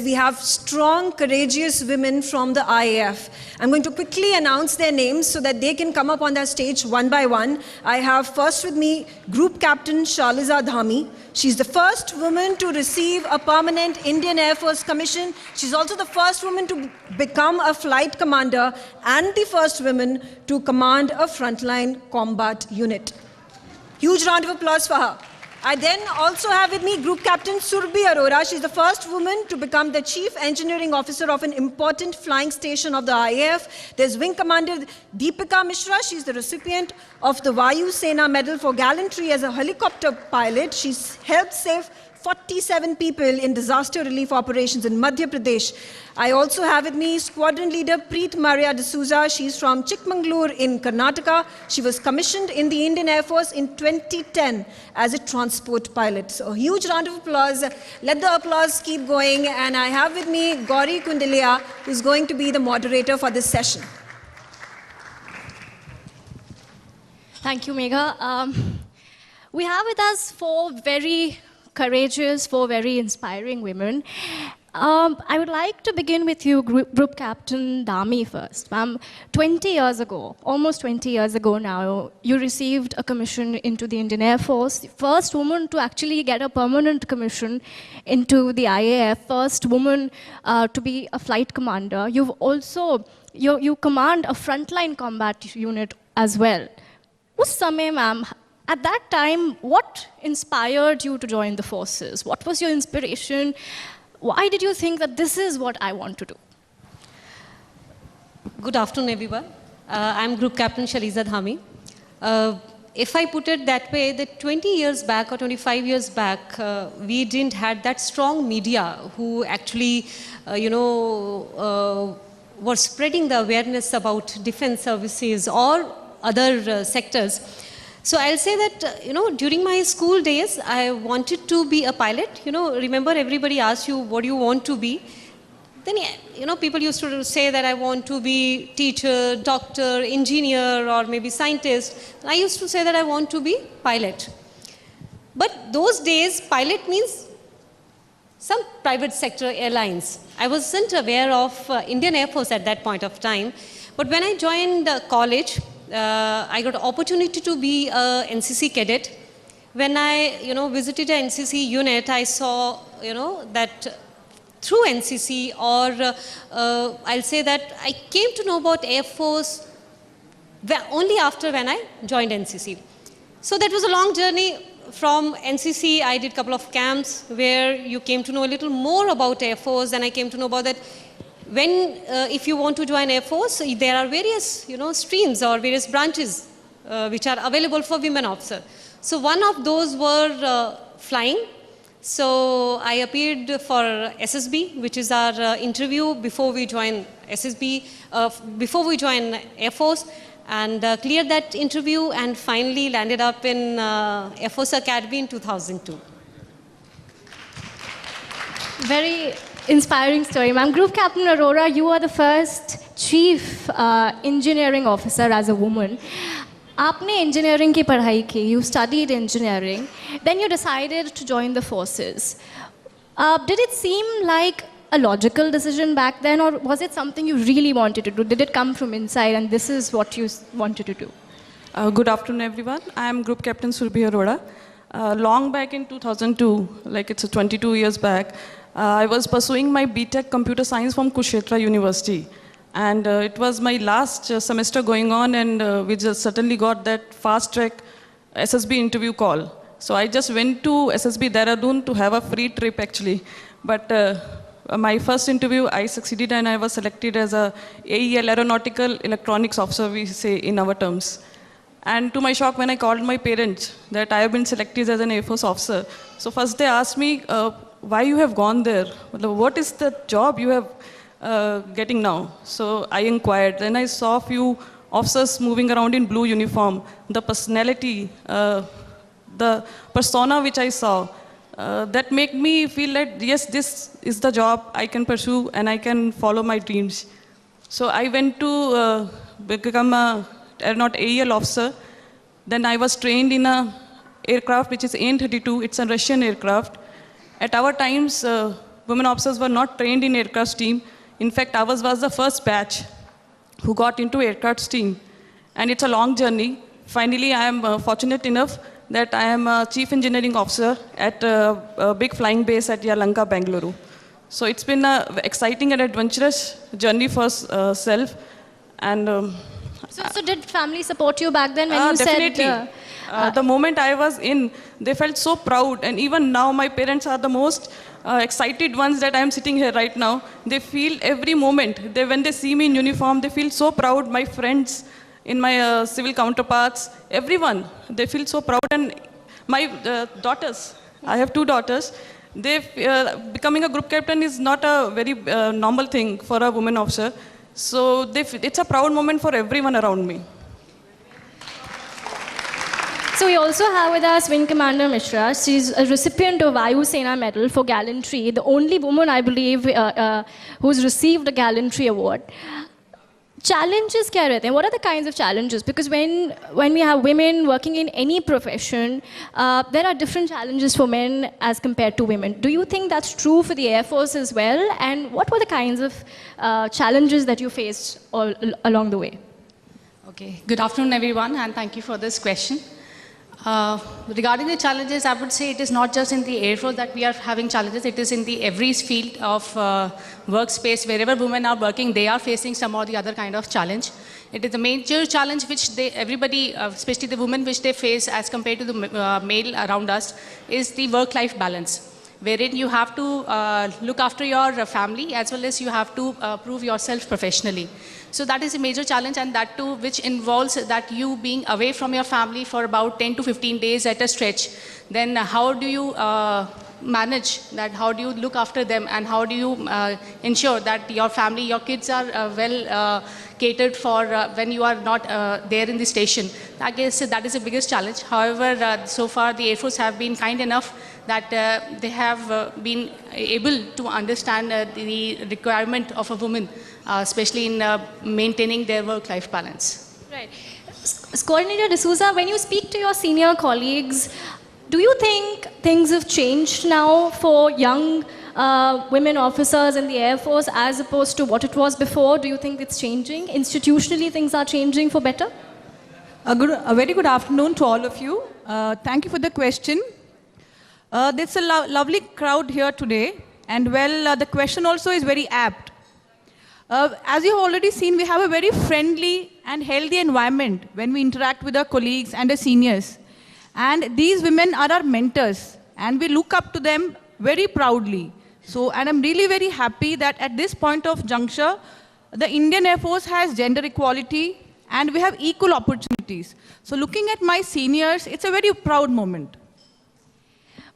we have strong, courageous women from the IAF. I'm going to quickly announce their names so that they can come up on that stage one by one. I have first with me Group Captain Shaliza Dhami. She's the first woman to receive a permanent Indian Air Force commission. She's also the first woman to become a flight commander and the first woman to command a frontline combat unit. Huge round of applause for her. I then also have with me Group Captain Surbhi Arora. She's the first woman to become the Chief Engineering Officer of an important flying station of the IAF. There's Wing Commander Deepika Mishra. She's the recipient of the Vayu Sena Medal for Gallantry as a helicopter pilot. She's helped save 47 people in disaster relief operations in Madhya Pradesh. I also have with me Squadron Leader Preet Maria D'Souza. She's from Chikmagalur in Karnataka. She was commissioned in the Indian Air Force in 2010 as a transport pilot. So a huge round of applause. Let the applause keep going. And I have with me Gauri Kundilia, who's going to be the moderator for this session. Thank you, Megha. We have with us four very courageous, four very inspiring women. I would like to begin with you, Group Captain Dhami first. 20 years ago, almost 20 years ago now, you received a commission into the Indian Air Force. The first woman to actually get a permanent commission into the IAF, first woman to be a flight commander. You've also, you command a frontline combat unit as well. Us samay, ma'am, at that time, what inspired you to join the forces? What was your inspiration? Why did you think that this is what I want to do? Good afternoon, everyone. I'm Group Captain Shaliza Dhami. If I put it that way, that 20 years back or 25 years back, we didn't have that strong media who actually, were spreading the awareness about defense services or other sectors. So I'll say that, during my school days, I wanted to be a pilot. Remember everybody asked you, what do you want to be? Then, people used to say that I want to be teacher, doctor, engineer, or maybe scientist. I used to say that I want to be pilot. But those days, pilot means some private sector airlines. I wasn't aware of Indian Air Force at that point of time. But when I joined college, I got an opportunity to be a NCC cadet. When I, visited an NCC unit, I saw, that through NCC, or I'll say that I came to know about Air Force only after when I joined NCC. So that was a long journey. From NCC, I did a couple of camps where you came to know a little more about Air Force, and I came to know about that. If you want to join Air Force, there are various, streams or various branches which are available for women officers. So one of those were flying. So I appeared for SSB, which is our interview before we join SSB, before we join Air Force, and cleared that interview and finally landed up in Air Force Academy in 2002. Very inspiring story, ma'am. Group Captain Arora, you are the first Chief Engineering Officer as a woman. Aapne engineering ki padhai ki, you studied engineering, then you decided to join the forces. Did it seem like a logical decision back then, or was it something you really wanted to do? Did it come from inside and this is what you wanted to do? Good afternoon, everyone. I am Group Captain Surbhi Arora. Long back in 2002, like it's 22 years back, I was pursuing my BTech Computer Science from Kushetra University. And it was my last semester going on, and we just suddenly got that fast track SSB interview call. So I just went to SSB Dehradun to have a free trip actually. But my first interview, I succeeded and I was selected as a AEL Aeronautical Electronics Officer, we say in our terms. And to my shock, when I called my parents that I have been selected as an Air Force officer, so first they asked me, why you have gone there? What is the job you have getting now? So I inquired. Then I saw a few officers moving around in blue uniform. The personality, the persona which I saw, that made me feel that yes, this is the job I can pursue and I can follow my dreams. So I went to become a AEL officer. Then I was trained in a aircraft which is AN-32. It's a Russian aircraft. At our times, women officers were not trained in aircraft team. In fact, ours was the first batch who got into aircraft team. And it's a long journey. Finally, I am fortunate enough that I am a chief engineering officer at a big flying base at Yalanka, Bangalore. So it's been an exciting and adventurous journey for self. And So did family support you back then when you definitely. said... The moment I was in, they felt so proud. And even now, my parents are the most excited ones that I am sitting here right now. They feel every moment. When they see me in uniform, they feel so proud. My friends, in my civil counterparts, everyone, they feel so proud. And my daughters, I have 2 daughters. Becoming a group captain is not a very normal thing for a woman officer. So it's a proud moment for everyone around me. So we also have with us Wing Commander Mishra. She's a recipient of Vayu Sena Medal for Gallantry, the only woman, I believe, who's received a Gallantry Award. Challenges kya rehte hain? What are the kinds of challenges? Because when we have women working in any profession, there are different challenges for men as compared to women. Do you think that's true for the Air Force as well? And what were the kinds of challenges that you faced all along the way? Okay. Good afternoon, everyone, and thank you for this question. Regarding the challenges, I would say it is not just in the Air Force that we are having challenges. It is in the every field of workspace. Wherever women are working, they are facing some or the other kind of challenge. It is a major challenge which everybody, especially the women, which they face as compared to the male around us, is the work-life balance, wherein you have to look after your family as well as you have to prove yourself professionally. So that is a major challenge, and that too which involves that you being away from your family for about 10 to 15 days at a stretch. Then how do you manage that? How do you look after them, and how do you ensure that your family, your kids are well catered for when you are not there in the station? I guess that is the biggest challenge. However, so far the Air Force have been kind enough that they have been able to understand the requirement of a woman, especially in maintaining their work-life balance. Right. Coordinator D'Souza, when you speak to your senior colleagues, do you think things have changed now for young women officers in the Air Force as opposed to what it was before? Do you think it's changing? Institutionally, things are changing for better? A very good afternoon to all of you. Thank you for the question. There's a lovely crowd here today, and well, the question also is very apt. As you've already seen, we have a very friendly and healthy environment when we interact with our colleagues and our seniors. And these women are our mentors, and we look up to them very proudly. So, and I'm really very happy that at this point of juncture, the Indian Air Force has gender equality and we have equal opportunities. So looking at my seniors, it's a very proud moment.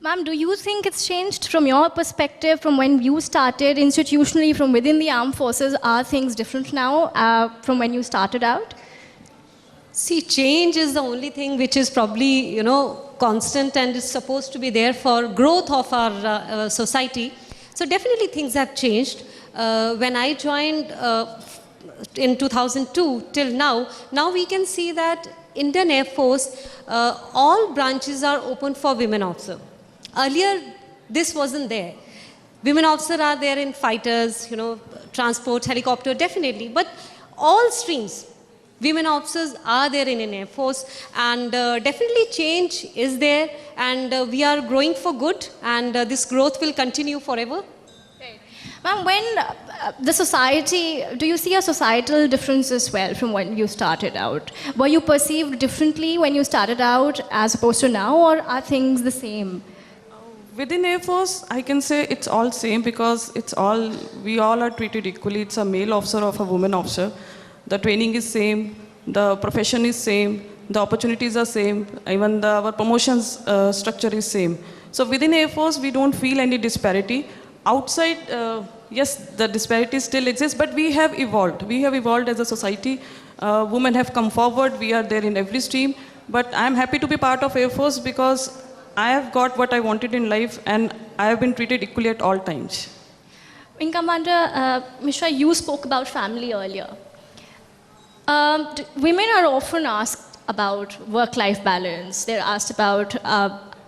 Ma'am, do you think it's changed from your perspective, from when you started institutionally, from within the armed forces? Are things different now from when you started out? See, change is the only thing which is probably, constant and is supposed to be there for growth of our society. So definitely things have changed. When I joined in 2002 till now we can see that Indian Air Force, all branches are open for women officers. Earlier, this wasn't there. Women officers are there in fighters, transport, helicopter, definitely. But all streams, women officers are there in Air Force, and definitely change is there, and we are growing for good, and this growth will continue forever. Right. Ma'am, when the society, do you see a societal difference as well from when you started out? Were you perceived differently when you started out as opposed to now, or are things the same? Within Air Force, I can say it's all same because we all are treated equally. It's a male officer of a woman officer. The training is same, the profession is same, the opportunities are same, even our promotions structure is same. So within Air Force, we don't feel any disparity. Outside, yes, the disparity still exists, but we have evolved. We have evolved as a society. Women have come forward. We are there in every stream. But I'm happy to be part of Air Force because I have got what I wanted in life, and I have been treated equally at all times. Wing Commander Mishra, you spoke about family earlier. Women are often asked about work-life balance. They're asked about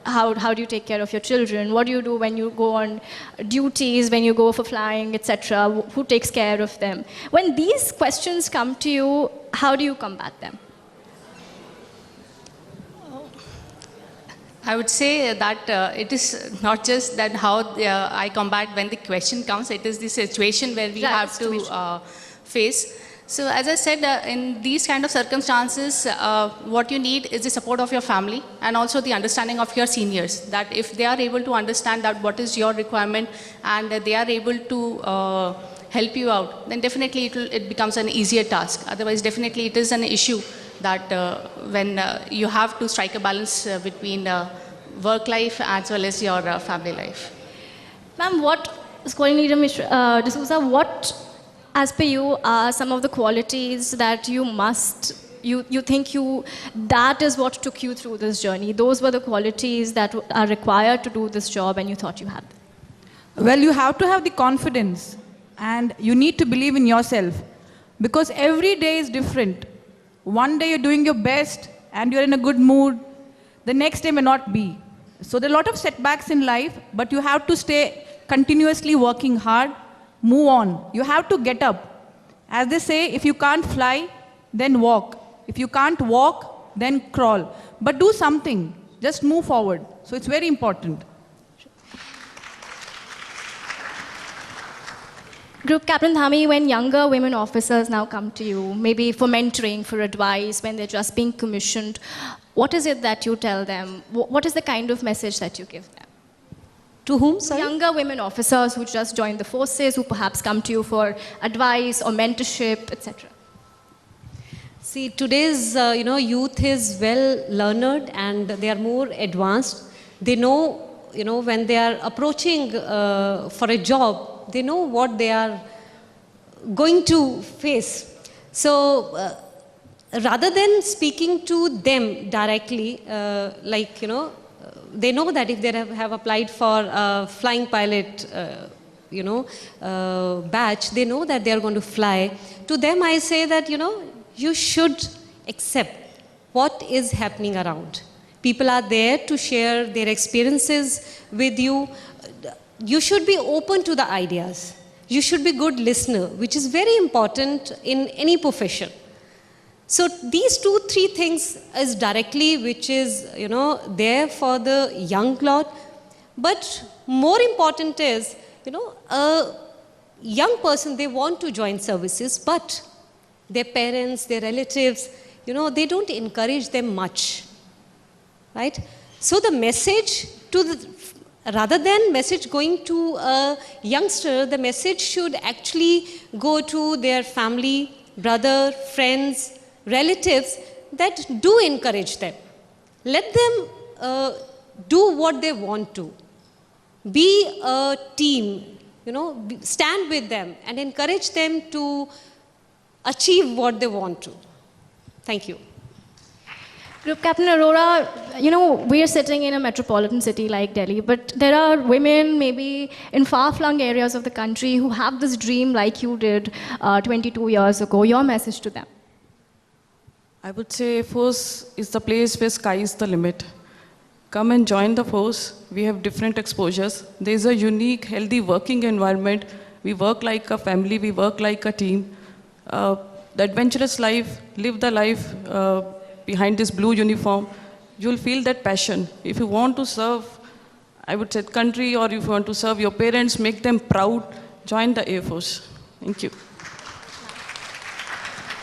how do you take care of your children? What do you do when you go on duties, when you go for flying, etc.? Who takes care of them? When these questions come to you, how do you combat them? I would say that it is not just that how I combat when the question comes, it is the situation where we have to face. So as I said, in these kind of circumstances, what you need is the support of your family and also the understanding of your seniors, that if they are able to understand that what is your requirement and they are able to help you out, then definitely it becomes an easier task. Otherwise, definitely it is an issue that when you have to strike a balance between work life as well as your family life. Ma'am, D'Souza, what, as per you, are some of the qualities that you think that is what took you through this journey? Those were the qualities that are required to do this job and you thought you had them? Well, you have to have the confidence and you need to believe in yourself because every day is different. One day you're doing your best and you're in a good mood. The next day may not be. So there are a lot of setbacks in life, but you have to stay continuously working hard. Move on. You have to get up. As they say, if you can't fly, then walk. If you can't walk, then crawl. But do something. Just move forward. So it's very important. Group Captain Dhami, when younger women officers now come to you, maybe for mentoring, for advice, when they're just being commissioned, what is it that you tell them? What is the kind of message that you give them? To whom, sorry? Younger women officers who just joined the forces, who perhaps come to you for advice or mentorship, etc. See, today's youth is well learned and they are more advanced. They know, when they are approaching for a job, they know what they are going to face. So rather than speaking to them directly, they know that if they have applied for a flying pilot, batch, they know that they are going to fly. To them, I say that, you should accept what is happening around. People are there to share their experiences with you. You should be open to the ideas. You should be a good listener, which is very important in any profession. So these 2-3 things is directly which is, there for the young lot. But more important is, a young person, they want to join services, but their parents, their relatives, they don't encourage them much, right? So the message rather than message going to a youngster, the message should actually go to their family, brother, friends, relatives, that do encourage them. Let them do what they want to. Be a team, stand with them and encourage them to achieve what they want to. Thank you. Group Captain Arora, we are sitting in a metropolitan city like Delhi, but there are women maybe in far-flung areas of the country who have this dream like you did 22 years ago. Your message to them? I would say force is the place where sky is the limit. Come and join the force. We have different exposures. There is a unique, healthy working environment. We work like a family. We work like a team. The adventurous life, live the life behind this blue uniform. You'll feel that passion. If you want to serve, I would say, country, or if you want to serve your parents, make them proud, join the Air Force. Thank you.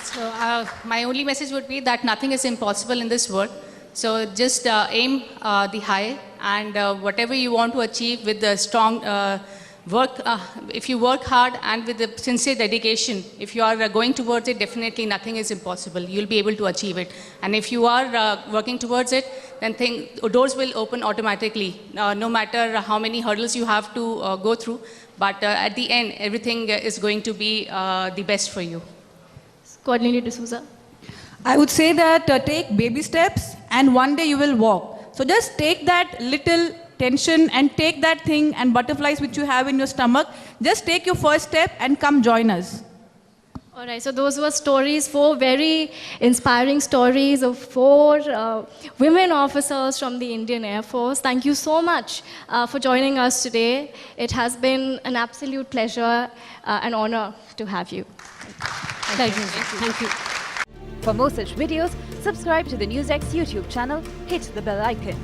So my only message would be that nothing is impossible in this world. So just aim the high, and whatever you want to achieve with the strong work, if you work hard and with the sincere dedication, if you are going towards it, definitely nothing is impossible. You'll be able to achieve it. And if you are working towards it, then doors will open automatically, no matter how many hurdles you have to go through. But at the end, everything is going to be the best for you. Coordinator D'Souza. I would say that take baby steps and one day you will walk. So just take that little tension and take that thing and butterflies which you have in your stomach. Just take your first step and come join us. All right, so those were stories, 4 very inspiring stories of 4 women officers from the Indian Air Force. Thank you so much for joining us today. It has been an absolute pleasure and honor to have you. Pleasure. Thank you. For more such videos, subscribe to the NewsX YouTube channel, hit the bell icon.